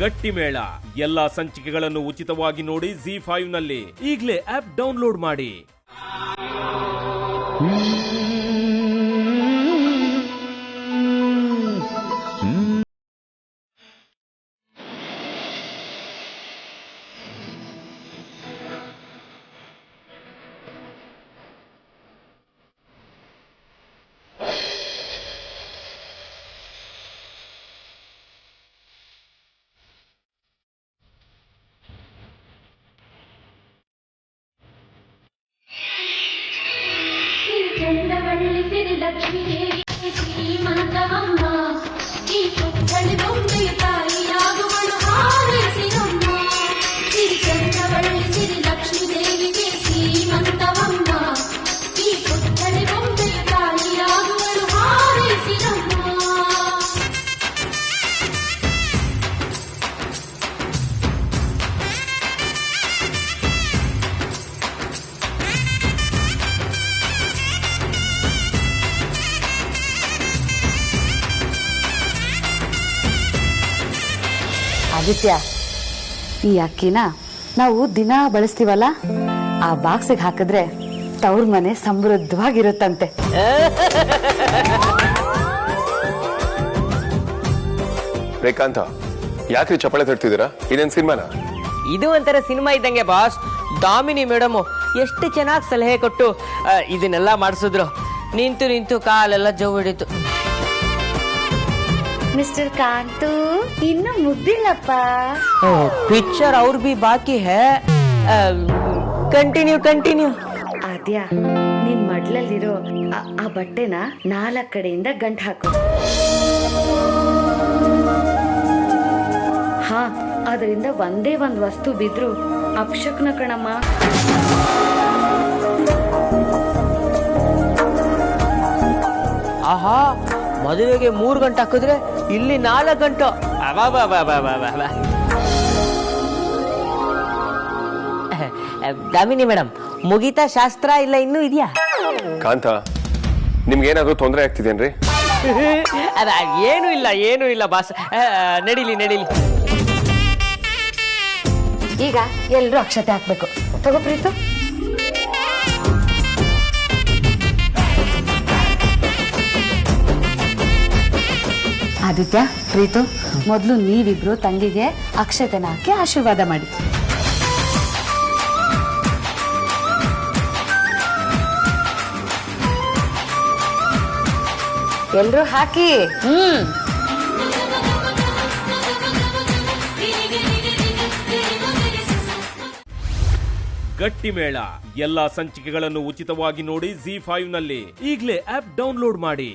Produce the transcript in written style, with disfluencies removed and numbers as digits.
ಗಟ್ಟಿ ಮೇಳ ಎಲ್ಲಾ ಸಂಚಿಕೆಗಳನ್ನು ಉಚಿತವಾಗಿ ನೋಡಿ ZEE5 ನಲ್ಲಿ. ಈಗಲೇ ಆಪ್ ಡೌನ್ಲೋಡ್ ಮಾಡಿ. ಚಂದವಳ್ಳಿ ಸಿರಿ ಲಕ್ಷ್ಮೀ ದೇವಿ ಶ್ರೀಮಂತವಮ್ಮ ಈ ಪುತ್ಥಳಿ ಬೊಂಬೆಯ ತಾಯಿಯಾಗುವಳು ಹಾರೈಸಿರಮ್ಮ. ಸಿರಿ ಚಂದವಳ್ಳಿ ಸಿರಿ ಲಕ್ಷ್ಮೀ ದೇವಿಗೆ ಶ್ರೀಮಂತವಮ್ಮ ಈ ಪುತ್ಥಳಿ ಬೊಂಬೆಯ ತಾಯಿಯಾಗುವಳು ಹಾರೈಸಿರಮ್ಮ. ಆದಿತ್ಯ, ಈ ಅಕ್ಕಿನ ನಾವು ದಿನ ಬಳಸ್ತೀವಲ್ಲ, ಆ ಬಾಕ್ಸಿಗೆ ಹಾಕಿದ್ರೆ ತವ್ರ ಮನೆ ಸಮೃದ್ಧವಾಗಿರುತ್ತಂತೆ. ರೇಖಾಂತ, ಯಾಕ್ರಿ ಚಪ್ಪಳೆ ತಡ್ತಿದ್ದೀರಾ? ಇದೇನ್ ಸಿನಿಮಾನ? ಇದು ಒಂಥರ ಸಿನಿಮಾ ಇದ್ದಂಗೆ ಬಾಸ್. ದಾಮಿನಿ ಮೇಡಮ್ ಎಷ್ಟು ಚೆನ್ನಾಗಿ ಸಲಹೆ ಕೊಟ್ಟು ಇದನ್ನೆಲ್ಲ ಮಾಡಿಸಿದ್ರು. ನಿಂತು ನಿಂತು ಕಾಲೆಲ್ಲ ಜವ್ ಹಿಡಿತು. ಮಿಸ್ಟರ್ ಕಾಂತು ಇನ್ನು ಮುಗ್ದಿಲ್ಲಪ್ಪ. ಪಿಕ್ಚರ್ ಅವ್ರ ಬಿ ಬಾಕಿ ಹೇ. ಕಂಟಿನ್ಯೂ. ಆದ್ಯ, ನಿನ್ ಮಡ್ಲಲ್ಲಿರೋ ಆ ಬಟ್ಟೆನ 4 ಕಡೆಯಿಂದ ಗಂಟ್ ಹಾಕು. ಹಾ, ಅದರಿಂದ ಒಂದೇ ಒಂದ್ ವಸ್ತು ಬಿದ್ರು ಅಪಶಕ್ನ ಕಣಮ್ಮ. ಆಹಾ, ಮದುವೆಗೆ 3 ಗಂಟೆ ಹಾಕಿದ್ರೆ ಇಲ್ಲಿ 4 ಗಂಟೆ. ದಾಮಿನಿ ಮೇಡಮ್, ಮುಗಿತಾ ಶಾಸ್ತ್ರ ಇಲ್ಲ ಇನ್ನೂ ಇದೆಯಾ? ಕಾಂತ, ನಿಮ್ಗೇನಾದ್ರೂ ತೊಂದರೆ ಆಗ್ತಿದೇನ್ರಿ? ಏನೂ ಇಲ್ಲ ಬಾಸ್. ನಡೀಲಿ. ಈಗ ಎಲ್ರೂ ಅಕ್ಷತೆ ಹಾಕ್ಬೇಕು. ತಗೋ ಪ್ರೀತು. ಆದಿತ್ಯ, ಪ್ರೀತು, ಮೊದಲು ನೀವಿಬ್ರು ತಂಗಿಗೆ ಅಕ್ಷತೆನ ಹಾಕಿ ಆಶೀರ್ವಾದ ಮಾಡಿ. ಎಲ್ರೂ ಹಾಕಿ. ಗಟ್ಟಿ ಮೇಳ ಎಲ್ಲಾ ಸಂಚಿಕೆಗಳನ್ನು ಉಚಿತವಾಗಿ ನೋಡಿ ZEE5 ನಲ್ಲಿ. ಈಗಲೇ ಆಪ್ ಡೌನ್ಲೋಡ್ ಮಾಡಿ.